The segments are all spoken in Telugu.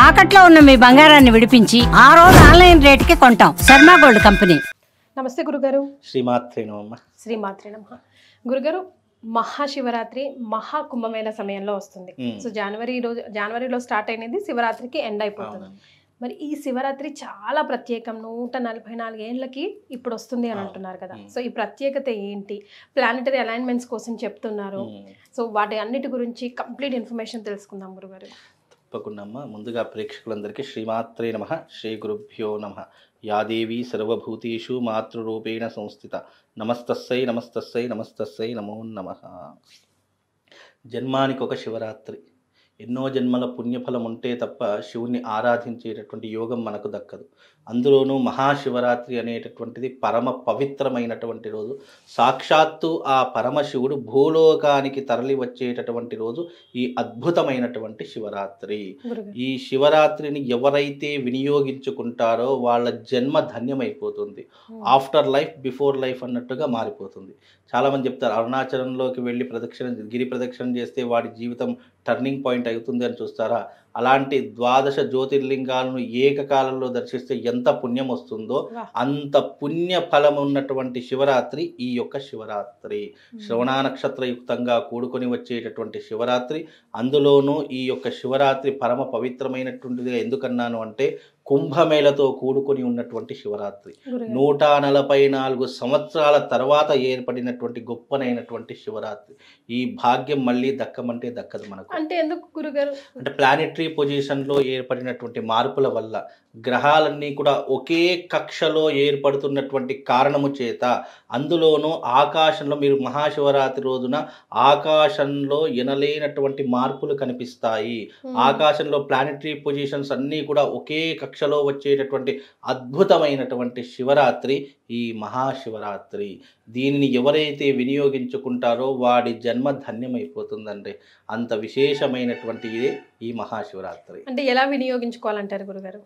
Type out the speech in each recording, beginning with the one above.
తాకట్లో ఉన్న మీ బంగారాన్ని విడిపించి ఆ రోజు ఆన్లైన్ రేటుకి కొంటాం. Sharma gold company. నమస్తే గురుగారు. శ్రీమాత్రే నమః. శ్రీమాత్రే నమః. గురుగారు, మహాశివరాత్రి మహాకుంభమేళ సమయంలో వస్తుంది. సో జనవరిలో స్టార్ట్ అయినది శివరాత్రికి ఎండ్ అయిపోతుంది. మరి ఈ శివరాత్రి చాలా ప్రత్యేకం. 144 ఏళ్ళకి ఇప్పుడు వస్తుంది అని అంటున్నారు కదా. సో ఈ ప్రత్యేకత ఏంటి? ప్లానెటరీ అలైన్మెంట్స్ కోసం చెప్తున్నారు. సో వాటి అన్నిటి గురించి కంప్లీట్ ఇన్ఫర్మేషన్ తెలుసుకుందాం గురుగారు. తప్పకుండా. ముందుగా ప్రేక్షకులందరికీ శ్రీమాత్రే నమః, శ్రీ గురుభ్యో నమః. యాదేవి సర్వభూతేషు మాతృరూపేణ సంస్థిత. నమస్తస్సై నమస్తస్సై నమస్తస్సై నమో నమః. జన్మానికి ఒక శివరాత్రి. ఎన్నో జన్మల పుణ్యఫలం ఉంటే తప్ప శివుణ్ణి ఆరాధించేటటువంటి యోగం మనకు దక్కదు. అందులోనూ మహాశివరాత్రి అనేటటువంటిది పరమ పవిత్రమైనటువంటి రోజు. సాక్షాత్తు ఆ పరమశివుడు భూలోకానికి తరలి వచ్చేటటువంటి రోజు ఈ అద్భుతమైనటువంటి శివరాత్రి. ఈ శివరాత్రిని ఎవరైతే వినియోగించుకుంటారో వాళ్ళ జన్మ ధన్యమైపోతుంది. ఆఫ్టర్ లైఫ్ బిఫోర్ లైఫ్ అన్నట్టుగా మారిపోతుంది. చాలామంది చెప్తారు, అరుణాచలంలోకి వెళ్ళి గిరి ప్రదక్షిణ చేస్తే వాడి జీవితం టర్నింగ్ పాయింట్ అవుతుంది అని చూస్తారా? అలాంటి 12 జ్యోతిర్లింగాలను ఏకకాలంలో దర్శిస్తే ఎంత పుణ్యం వస్తుందో అంత పుణ్య ఫలం ఉన్నటువంటి శివరాత్రి ఈ యొక్క శివరాత్రి. శ్రవణ నక్షత్రయుక్తంగా కూడుకొని వచ్చేటటువంటి శివరాత్రి. అందులోనూ ఈ యొక్క శివరాత్రి పరమ పవిత్రమైనటువంటిదిగా ఎందుకన్నాను అంటే కుంభమేళతో కూడుకొని ఉన్నటువంటి శివరాత్రి. 144 సంవత్సరాల తర్వాత ఏర్పడినటువంటి గొప్పనైనటువంటి శివరాత్రి. ఈ భాగ్యం మళ్ళీ దక్కమంటే దక్కదు మనకు. అంటే ఎందుకు గురుగారు? అంటే ప్లానెటరీ పొజిషన్లో ఏర్పడినటువంటి మార్పుల వల్ల గ్రహాలన్నీ కూడా ఒకే కక్షలో ఏర్పడుతున్నటువంటి కారణము చేత, అందులోనూ ఆకాశంలో మీరు మహాశివరాత్రి రోజున ఆకాశంలో ఎనలేనటువంటి మార్పులు కనిపిస్తాయి. ఆకాశంలో ప్లానెటరీ పొజిషన్స్ అన్నీ కూడా ఒకే కక్షలో వచ్చేటటువంటి అద్భుతమైనటువంటి శివరాత్రి ఈ మహాశివరాత్రి. దీనిని ఎవరైతే వినియోగించుకుంటారో వాడి జన్మ ధన్యమైపోతుందండి. అంత విశేషమైనటువంటి ఇదే ఈ మహాశివరాత్రి. అంటే ఎలా వినియోగించుకోవాలంటారు గురుగారు?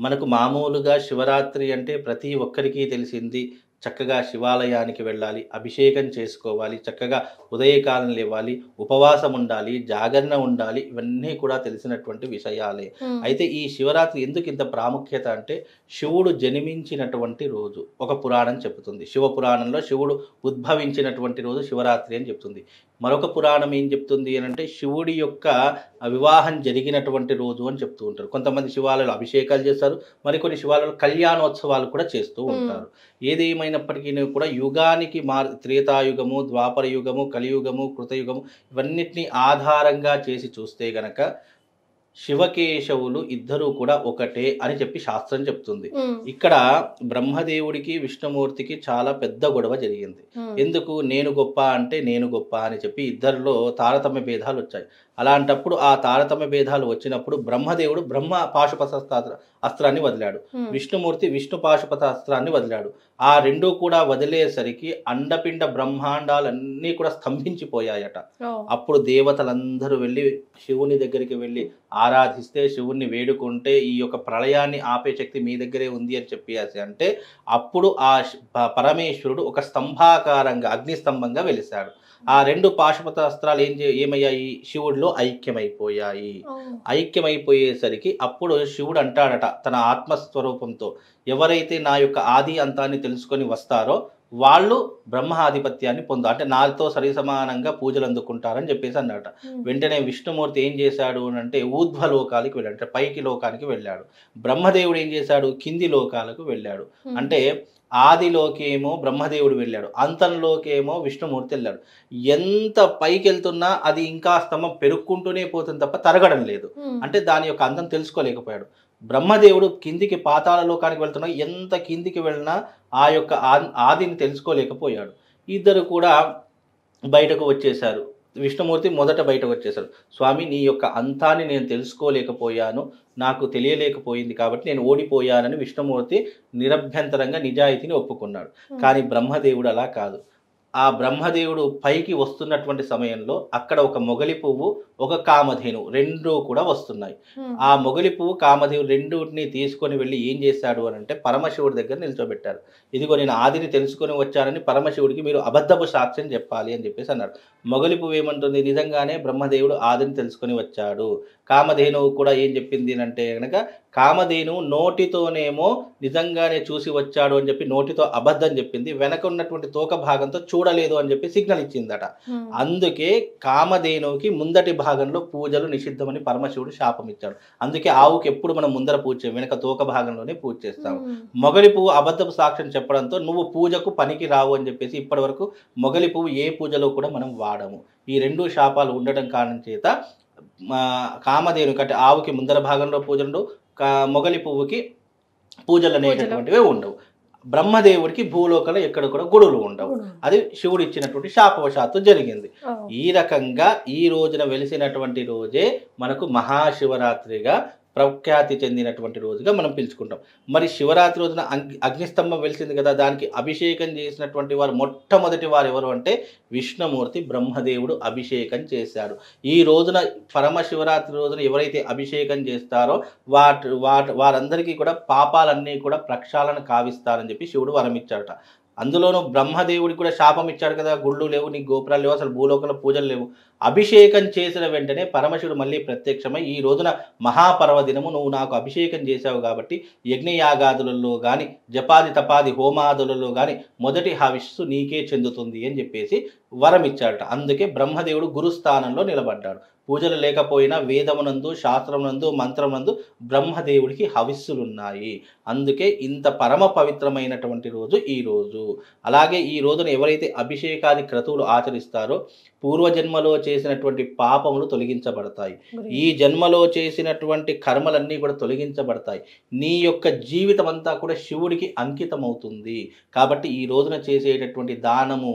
మనకు మామూలుగా శివరాత్రి అంటే ప్రతి ఒక్కరికి తెలిసింది. చక్కగా శివాలయానికి వెళ్ళాలి, అభిషేకం చేసుకోవాలి, చక్కగా ఉదయకాలం లేవాలి, ఉపవాసం ఉండాలి, జాగరణ ఉండాలి. ఇవన్నీ కూడా తెలిసినటువంటి విషయాలే. అయితే ఈ శివరాత్రి ఎందుకు ఇంత ప్రాముఖ్యత అంటే శివుడు జన్మించినటువంటి రోజు ఒక పురాణం చెబుతుంది. శివ పురాణంలో శివుడు ఉద్భవించినటువంటి రోజు శివరాత్రి అని చెప్తుంది. మరొక పురాణం ఏం చెప్తుంది అని అంటే శివుడి యొక్క వివాహం జరిగినటువంటి రోజు అని చెప్తూ ఉంటారు. కొంతమంది శివాలయాలు అభిషేకాలు చేస్తారు, మరికొన్ని శివాలయాలు కళ్యాణోత్సవాలు కూడా చేస్తూ ఉంటారు. ఏదేమైనప్పటికీ కూడా యుగానికి త్రేతాయుగము, ద్వాపర యుగము, కలియుగము, కృతయుగము ఇవన్నిటిని ఆధారంగా చేసి చూస్తే గనక శివకేశవులు ఇద్దరూ కూడా ఒకటే అని చెప్పి శాస్త్రం చెప్తుంది. ఇక్కడ బ్రహ్మదేవుడికి విష్ణుమూర్తికి చాలా పెద్ద గొడవ జరిగింది. ఎందుకు? నేను గొప్ప అంటే నేను గొప్ప అని చెప్పి ఇద్దరిలో తారతమ్య భేదాలు వచ్చాయి. అలాంటప్పుడు ఆ తారతమ్య భేదాలు వచ్చినప్పుడు బ్రహ్మదేవుడు బ్రహ్మ పాశుపత అస్త్రాన్ని వదిలాడు, విష్ణుమూర్తి విష్ణు పాశుపత అస్త్రాన్ని వదిలాడు. ఆ రెండూ కూడా వదిలేసరికి అండపిండ బ్రహ్మాండాలన్నీ కూడా స్తంభించిపోయాయట. అప్పుడు దేవతలందరూ వెళ్ళి శివుని దగ్గరికి వెళ్ళి ఆరాధిస్తే, శివుణ్ణి వేడుకుంటే ఈ యొక్క ప్రళయాన్ని ఆపే శక్తి మీ దగ్గరే ఉంది అని చెప్పేసి అంటే అప్పుడు ఆ పరమేశ్వరుడు ఒక స్తంభాకారంగా అగ్నిస్తంభంగా వెలిశాడు. ఆ రెండు పాశుపత అస్త్రాలు ఏమయ్యాయి? శివుడిలో ఐక్యమైపోయాయి. ఐక్యమైపోయేసరికి అప్పుడు శివుడు అంటాడట తన ఆత్మస్వరూపంతో, ఎవరైతే నా యొక్క ఆది అంతాన్ని తెలుసుకొని వస్తారో వాళ్ళు బ్రహ్మ ఆధిపత్యాన్ని అంటే నాతో సరిసమానంగా పూజలు అందుకుంటారని చెప్పేసి అన్నట. వెంటనే విష్ణుమూర్తి ఏం చేశాడు అంటే ఊర్ధ్వలోకాలకి వెళ్ళాడు, అంటే పైకి లోకానికి వెళ్ళాడు. బ్రహ్మదేవుడు ఏం చేశాడు? కింది లోకాలకు వెళ్ళాడు. అంటే ఆదిలోకేమో బ్రహ్మదేవుడు వెళ్ళాడు, అంతంలోకేమో విష్ణుమూర్తి వెళ్ళాడు. ఎంత పైకి వెళ్తున్నా అది ఇంకా స్తంభం పెరుక్కుంటూనే పోతుంది తప్ప తరగడం లేదు. అంటే దాని యొక్క అందం తెలుసుకోలేకపోయాడు. బ్రహ్మదేవుడు కిందికి పాతాళ లోకానికి వెళ్తున్నా ఎంత కిందికి వెళ్ళినా ఆ యొక్క ఆదిని తెలుసుకోలేకపోయాడు. ఇద్దరు కూడా బయటకు వచ్చేశారు. విష్ణుమూర్తి మొదట బయటకు వచ్చేశారు. స్వామి, నీ యొక్క అంతాన్ని నేను తెలుసుకోలేకపోయాను, నాకు తెలియలేకపోయింది కాబట్టి నేను ఓడిపోయానని విష్ణుమూర్తి నిరభ్యంతరంగా నిజాయితీని ఒప్పుకున్నాడు. కానీ బ్రహ్మదేవుడు అలా కాదు. ఆ బ్రహ్మదేవుడు పైకి వస్తున్నటువంటి సమయంలో అక్కడ ఒక మొగలి పువ్వు, ఒక కామధేను రెండూ కూడా వస్తున్నాయి. ఆ మొగలి పువ్వు, కామధేను రెండుని తీసుకొని వెళ్ళి ఏం చేశాడు అని అంటే పరమశివుడి దగ్గర నిల్చోబెట్టారు. ఇదిగో నేను ఆదిని తెలుసుకొని వచ్చానని పరమశివుడికి మీరు అబద్ధపు సాక్ష్యం చెప్పాలి అని చెప్పేసి అన్నాడు. మొగలి పువ్వు ఏమంటుంది, నిజంగానే బ్రహ్మదేవుడు ఆదిని తెలుసుకొని వచ్చాడు. కామధేనువు కూడా ఏం చెప్పింది అంటే కనుక, కామధేనువు నోటితోనేమో నిజంగానే చూసి వచ్చాడు అని చెప్పి నోటితో అబద్ధం చెప్పింది, వెనక ఉన్నటువంటి తోక భాగంతో చూడలేదు అని చెప్పి సిగ్నల్ ఇచ్చిందట. అందుకే కామధేనువుకి ముందటి భాగంలో పూజలు నిషిద్ధమని పరమశివుడు శాపం ఇచ్చాడు. అందుకే ఆవుకి ఎప్పుడు మనం ముందర పూజ చేయం, వెనక తోక భాగంలోనే పూజ చేస్తాం. మొగలి పువ్వు అబద్ధపు సాక్ష్యం చెప్పడంతో నువ్వు పూజకు పనికి రావు అని చెప్పేసి ఇప్పటి వరకు మొగలి పువ్వు ఏ పూజలో కూడా మనం వాడము. ఈ రెండు శాపాలు ఉండడం కారణం చేత కామధేను అంటే ఆవుకి ముందర భాగంలో పూజలు, మొగలి పువ్వుకి పూజలు అనేటటువంటివే ఉండవు. బ్రహ్మదేవుడికి భూలోకంలో ఎక్కడ కూడా గుడులు ఉండవు. అది శివుడు ఇచ్చినటువంటి శాపవశాత్తు జరిగింది. ఈ రకంగా ఈ రోజున వెలిసినటువంటి రోజే మనకు మహాశివరాత్రిగా ప్రఖ్యాతి చెందినటువంటి రోజుగా మనం పిలుచుకుంటాం. మరి శివరాత్రి రోజున అగ్నిస్తంభం వెలిసింది కదా, దానికి అభిషేకం చేసినటువంటి వారు మొట్టమొదటి వారు ఎవరు అంటే విష్ణుమూర్తి, బ్రహ్మదేవుడు అభిషేకం చేశాడు. ఈ రోజున పరమశివరాత్రి రోజున ఎవరైతే అభిషేకం చేస్తారో వారందరికీ కూడా పాపాలన్నీ కూడా ప్రక్షాళన కావిస్తారని చెప్పి శివుడు వరం ఇచ్చాడట. అందులోనూ బ్రహ్మదేవుడికి కూడా శాపం ఇచ్చాడు కదా, గుళ్ళు లేవు, నీకు గోపురాలు లేవు, అసలు భూలోకంలో పూజలు లేవు. అభిషేకం చేసిన వెంటనే పరమశివుడు మళ్ళీ ప్రత్యక్షమై ఈ రోజున మహాపర్వదినము నువ్వు నాకు అభిషేకం చేశావు కాబట్టి యజ్ఞయాగాదులలో కానీ జపాది తపాది హోమాదులలో కానీ మొదటి హవిస్సు నీకే చెందుతుంది అని చెప్పేసి వరం ఇచ్చాడట. అందుకే బ్రహ్మదేవుడు గురుస్థానంలో నిలబడ్డాడు. పూజలు లేకపోయినా వేదమునందు, శాస్త్రమునందు, మంత్రమునందు బ్రహ్మదేవుడికి హవిస్సులున్నాయి. అందుకే ఇంత పరమ పవిత్రమైనటువంటి రోజు ఈ రోజు. అలాగే ఈ రోజున ఎవరైతే అభిషేకాది క్రతువులు ఆచరిస్తారో పూర్వజన్మలో చేసినటువంటి పాపములు తొలగించబడతాయి. ఈ జన్మలో చేసినటువంటి కర్మలన్నీ కూడా తొలగించబడతాయి. నీ యొక్క జీవితం అంతా కూడా శివుడికి అంకితమవుతుంది. కాబట్టి ఈ రోజున చేసేటటువంటి దానము,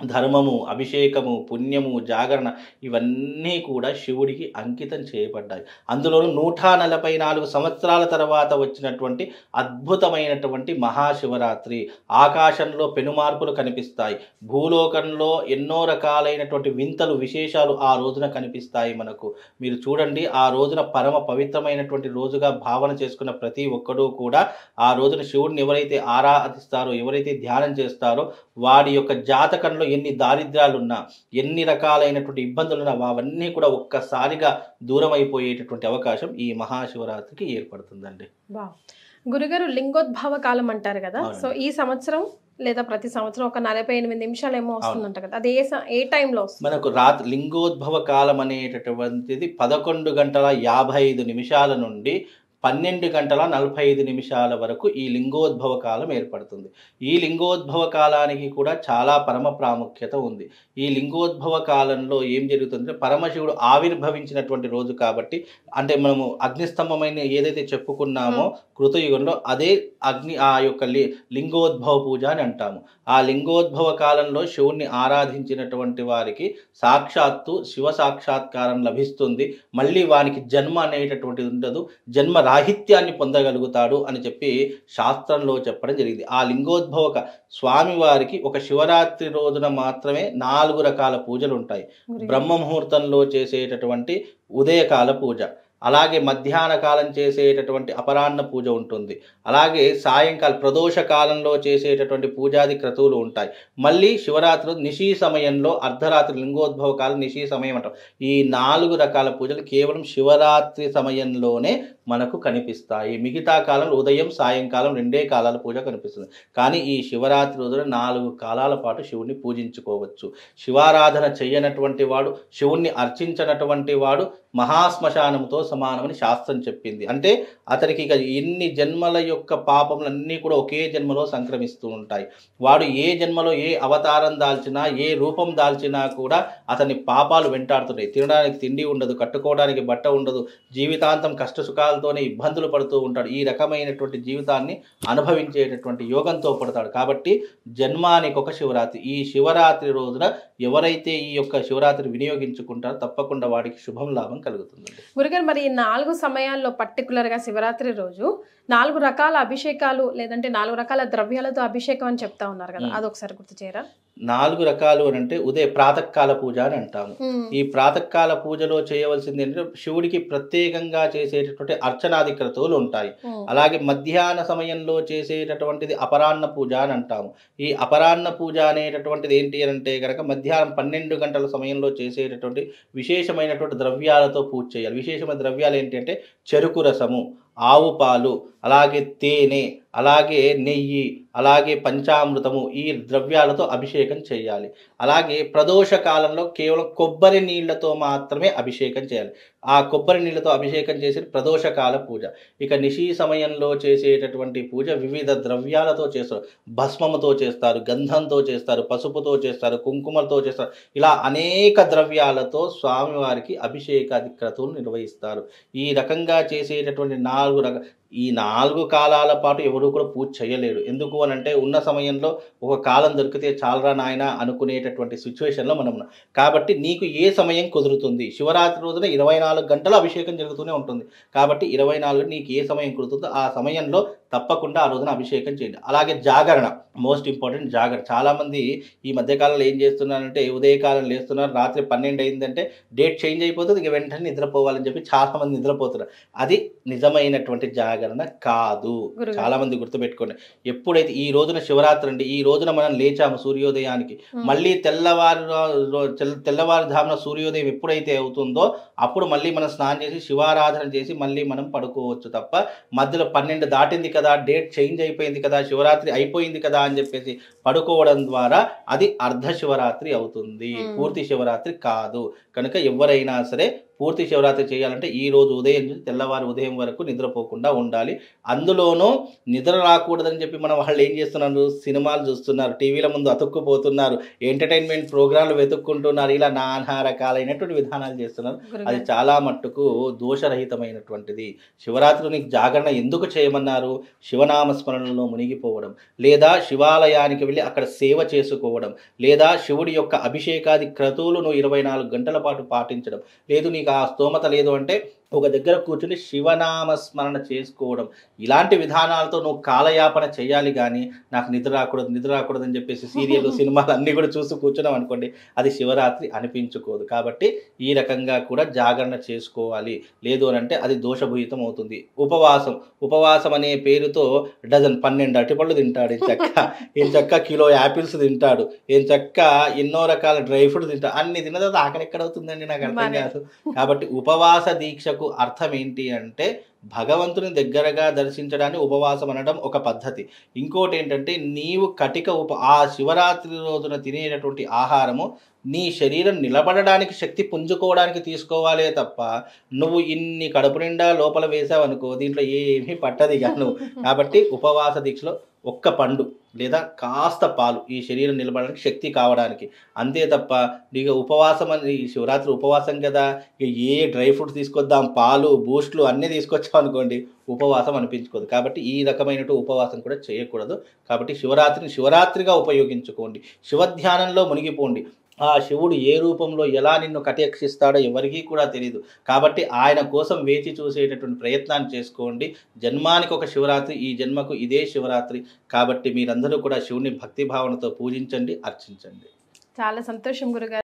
ధర్మము, అభిషేకము, పుణ్యము, జాగరణ ఇవన్నీ కూడా శివుడికి అంకితం చేయబడ్డాయి. అందులోనూ 144 సంవత్సరాల తర్వాత వచ్చినటువంటి అద్భుతమైనటువంటి మహాశివరాత్రి. ఆకాశంలో పెనుమార్పులు కనిపిస్తాయి. భూలోకంలో ఎన్నో రకాలైనటువంటి వింతలు, విశేషాలు ఆ రోజున కనిపిస్తాయి మనకు. మీరు చూడండి, ఆ రోజున పరమ పవిత్రమైనటువంటి రోజుగా భావన చేసుకున్న ప్రతి ఒక్కడూ కూడా ఆ రోజున శివుడిని ఎవరైతే ఆరాధిస్తారో, ఎవరైతే ధ్యానం చేస్తారో వాడి యొక్క జాతకంలో ఎన్ని దారిద్ర్యాలున్నా, ఎన్ని రకాలైనటువంటి ఇబ్బందులున్నా అవన్నీ కూడా ఒక్కసారిగా దూరం అయిపోయేటటువంటి అవకాశం ఈ మహాశివరాత్రికి ఏర్పడుతుందండి. గురుగారు, లింగోద్భవ కాలం అంటారు కదా, సో ఈ సంవత్సరం లేదా ప్రతి సంవత్సరం ఒక 48 నిమిషాలు ఏమో వస్తుందంట కదా, అది ఏ టైంలో వస్తుంది మనకు? రాత్రి లింగోద్భవ కాలం అనేటటువంటిది 11 గంటల 55 నిమిషాల నుండి 12 గంటల 45 నిమిషాల వరకు ఈ లింగోద్భవ కాలం ఏర్పడుతుంది. ఈ లింగోద్భవ కాలానికి కూడా చాలా పరమ ప్రాముఖ్యత ఉంది. ఈ లింగోద్భవ కాలంలో ఏం జరుగుతుందంటే పరమశివుడు ఆవిర్భవించినటువంటి రోజు కాబట్టి, అంటే మనము అగ్నిస్తంభమైన ఏదైతే చెప్పుకున్నామో కృతయుగంలో అదే ఆ యొక్క లింగోద్భవ పూజ అని అంటాము. ఆ లింగోద్భవ కాలంలో శివుణ్ణి ఆరాధించినటువంటి వారికి సాక్షాత్తు శివ సాక్షాత్కారం లభిస్తుంది. మళ్ళీ వానికి జన్మ అనేటటువంటిది ఉండదు, జన్మ రాహిత్యాన్ని పొందగలుగుతాడు అని చెప్పి శాస్త్రంలో చెప్పడం జరిగింది. ఆ లింగోద్భవక స్వామివారికి ఒక శివరాత్రి రోజున మాత్రమే 4 రకాల పూజలు ఉంటాయి. బ్రహ్మ ముహూర్తంలో చేసేటటువంటి ఉదయకాల పూజ, అలాగే మధ్యాహ్న కాలం చేసేటటువంటి అపరాహ్న పూజ ఉంటుంది, అలాగే సాయంకాలం ప్రదోష కాలంలో చేసేటటువంటి పూజాది క్రతువులు ఉంటాయి. మళ్ళీ శివరాత్రి నిశీ సమయంలో అర్ధరాత్రి లింగోద్భవ కాలం నిశీ సమయం అంటాం. ఈ 4 రకాల పూజలు కేవలం శివరాత్రి సమయంలోనే మనకు కనిపిస్తాయి. మిగతా కాలంలో ఉదయం సాయంకాలం 2 కాలాల పూజ కనిపిస్తుంది. కానీ ఈ శివరాత్రి రోజున 4 కాలాల పాటు శివుణ్ణి పూజించుకోవచ్చు. శివారాధన చేయనటువంటి వాడు, శివుణ్ణి అర్చించినటువంటి వాడు మహాశ్మశానంతో సమానమని శాస్త్రం చెప్పింది. అంటే అతనికి ఇక ఎన్ని జన్మల యొక్క పాపములన్నీ కూడా ఒకే జన్మలో సంక్రమిస్తూ ఉంటాయి. వాడు ఏ జన్మలో ఏ అవతారం దాల్చినా, ఏ రూపం దాల్చినా కూడా అతని పాపాలు వెంటాడుతుంటాయి. తినడానికి తిండి ఉండదు, కట్టుకోవడానికి బట్ట ఉండదు, జీవితాంతం కష్ట సుఖాలతోనే ఇబ్బందులు పడుతూ ఉంటాడు. ఈ రకమైనటువంటి జీవితాన్ని అనుభవించేటటువంటి యోగంతో పడతాడు. కాబట్టి జన్మానికి ఒక శివరాత్రి. ఈ శివరాత్రి రోజున ఎవరైతే ఈ యొక్క శివరాత్రి వినియోగించుకుంటారో తప్పకుండా వాడికి శుభం లాభం కలుగుతుంది. గురుగారు, మరి ఈ 4 సమయాల్లో పర్టికులర్గా శివరాత్రి రోజు 4 రకాల అభిషేకాలు లేదంటే 4 రకాల ద్రవ్యాలతో అభిషేకం అని చెప్తా ఉన్నారు కదా, అదొకసారి గుర్తు చేయరా? 4 రకాలు అని అంటే ప్రాతకాల పూజ అని అంటాము. ఈ ప్రాతకాల పూజలో చేయవలసింది ఏంటంటే శివుడికి ప్రత్యేకంగా చేసేటటువంటి అర్చనాది క్రతువులు ఉంటాయి. అలాగే మధ్యాహ్న సమయంలో చేసేటటువంటిది అపరాహ్న పూజ అని అంటాము. ఈ అపరాహ్న పూజ అనేటటువంటిది ఏంటి అని అంటే కనుక మధ్యాహ్నం 12 గంటల సమయంలో చేసేటటువంటి విశేషమైనటువంటి ద్రవ్యాలతో పూజ చేయాలి. విశేషమైన ద్రవ్యాలు ఏంటి అంటే చెరుకు రసము, ఆవు పాలు, అలాగే తేనె, అలాగే నెయ్యి, అలాగే పంచామృతము, ఈ ద్రవ్యాలతో అభిషేకం చేయాలి. అలాగే ప్రదోష కాలంలో కేవలం కొబ్బరి నీళ్లతో మాత్రమే అభిషేకం చేయాలి. ఆ కొబ్బరి నీళ్లతో అభిషేకం చేసి ప్రదోషకాల పూజ. ఇక నిశీ సమయంలో చేసేటటువంటి పూజ వివిధ ద్రవ్యాలతో చేస్తారు. భస్మముతో చేస్తారు, గంధంతో చేస్తారు, పసుపుతో చేస్తారు, కుంకుమలతో చేస్తారు. ఇలా అనేక ద్రవ్యాలతో స్వామివారికి అభిషేకాది క్రతువులు నిర్వహిస్తారు. ఈ రకంగా చేసేటటువంటి 4 కాలాల పాటు ఎవరు కూడా పూజ చేయలేరు. ఎందుకు అని అంటే ఉన్న సమయంలో ఒక కాలం దొరికితే చాలరా నాయన అనుకునేటటువంటి సిచ్యువేషన్లో మనం ఉన్నాం. కాబట్టి నీకు ఏ సమయం కుదురుతుంది? శివరాత్రి రోజున 24 గంటలు అభిషేకం జరుగుతూనే ఉంటుంది. కాబట్టి 24 నీకు ఏ సమయం కుదురుతుందో ఆ సమయంలో తప్పకుండా ఆ రోజున అభిషేకం చేయండి. అలాగే జాగరణ, మోస్ట్ ఇంపార్టెంట్ జాగరణ. చాలామంది ఈ మధ్యకాలంలో ఏం చేస్తున్నారంటే ఉదయకాలం లేస్తున్నారు, రాత్రి 12 అయిందంటే డేట్ చేంజ్ అయిపోతుంది, ఇక వెంటనే నిద్రపోవాలని చెప్పి చాలామంది నిద్రపోతున్నారు. అది నిజమైనటువంటి జాగరణ కాదు. చాలామంది గుర్తుపెట్టుకోండి. ఎప్పుడైతే ఈ రోజున శివరాత్రి అండి, ఈ రోజున మనం లేచాము సూర్యోదయానికి, మళ్ళీ తెల్లవారుజామున సూర్యోదయం ఎప్పుడైతే అవుతుందో అప్పుడు మళ్ళీ మనం స్నానం చేసి శివారాధన చేసి మళ్ళీ మనం పడుకోవచ్చు తప్ప మధ్యలో 12 దాటింది కదా, డేట్ చేంజ్ అయిపోయింది కదా, శివరాత్రి అయిపోయింది కదా అని చెప్పేసి పడుకోవడం ద్వారా అది అర్ధ శివరాత్రి అవుతుంది, పూర్తి శివరాత్రి కాదు. కనుక ఎవరైనా సరే పూర్తి శివరాత్రి చేయాలంటే ఈ రోజు ఉదయం నుంచి తెల్లవారు ఉదయం వరకు నిద్రపోకుండా ఉండాలి. అందులోనూ నిద్ర రాకూడదని చెప్పి మనం వాళ్ళు ఏం చేస్తున్నారు, సినిమాలు చూస్తున్నారు, టీవీల ముందు అతుక్కుపోతున్నారు, ఎంటర్టైన్మెంట్ ప్రోగ్రాంలు వెతుక్కుంటున్నారు, ఇలా నానా రకాలైనటువంటి విధానాలు చేస్తున్నారు. అది చాలా మట్టుకు దోషరహితమైనటువంటిది. శివరాత్రి నీకు జాగరణ ఎందుకు చేయమన్నారు? శివనామస్మరణలో మునిగిపోవడం, లేదా శివాలయానికి వెళ్ళి అక్కడ సేవ చేసుకోవడం, లేదా శివుడి యొక్క అభిషేకాది క్రతువులు నువ్వు 24 గంటల పాటు పాటించడం. లేదు నీకు ఆ స్తోమత లేదు అంటే ఒక దగ్గర కూర్చుని శివనామస్మరణ చేసుకోవడం. ఇలాంటి విధానాలతో నువ్వు కాలయాపన చేయాలి. కానీ నాకు నిద్ర రాకూడదు అని చెప్పేసి సీరియల్ సినిమాలు అన్నీ కూడా చూస్తూ కూర్చున్నాం అనుకోండి, అది శివరాత్రి అనిపించుకోదు. కాబట్టి ఈ రకంగా కూడా జాగరణ చేసుకోవాలి. లేదు అని అంటే అది దోషభూయితం అవుతుంది. ఉపవాసం అనే పేరుతో 12 అరటిపళ్ళు తింటాడు, ఏం చక్క కిలో యాపిల్స్ తింటాడు, ఏం చక్క ఎన్నో రకాల డ్రై ఫ్రూట్స్ తింటాడు. అన్ని తిన్న తర్వాత ఆకలి ఎక్కడ అవుతుందండి, నాకు అర్థం కాదు. కాబట్టి ఉపవాస దీక్షకు అర్థం ఏంటి అంటే భగవంతుని దగ్గరగా దర్శించడాన్ని ఉపవాసం అనడం ఒక పద్ధతి. ఇంకోటి ఏంటంటే నీవు ఆ శివరాత్రి రోజున తినేటటువంటి ఆహారము నీ శరీరం నిలబడడానికి శక్తి పుంజుకోవడానికి తీసుకోవాలే తప్ప నువ్వు ఇన్ని కడుపు నిండా లోపల వేసావు అనుకో దీంట్లో ఏమీ పట్టది కాను. కాబట్టి ఉపవాస దీక్షలో ఒక్క పండు లేదా కాస్త పాలు ఈ శరీరం నిలబడడానికి శక్తి కావడానికి, అంతే తప్ప నీకు ఉపవాసం అని శివరాత్రి ఉపవాసం కదా ఇక ఏ డ్రై ఫ్రూట్స్ తీసుకొద్దాం, పాలు బూస్ట్లు అన్నీ తీసుకొచ్చాం అనుకోండి ఉపవాసం అనిపించుకోదు. కాబట్టి ఈ రకమైనటువంటి ఉపవాసం కూడా చేయకూడదు. కాబట్టి శివరాత్రిగా ఉపయోగించుకోండి, శివధ్యానంలో మునిగిపోండి. ఆ శివుడు ఏ రూపంలో ఎలా నిన్ను కటాక్షిస్తాడో ఎవరికీ కూడా తెలియదు. కాబట్టి ఆయన కోసం వేచి చూసేటటువంటి ప్రయత్నాన్ని చేసుకోండి. జన్మానికి ఒక శివరాత్రి, ఈ జన్మకు ఇదే శివరాత్రి. కాబట్టి మీరందరూ కూడా శివుని భక్తి భావనతో పూజించండి, అర్చించండి. చాలా సంతోషం గురుగారు.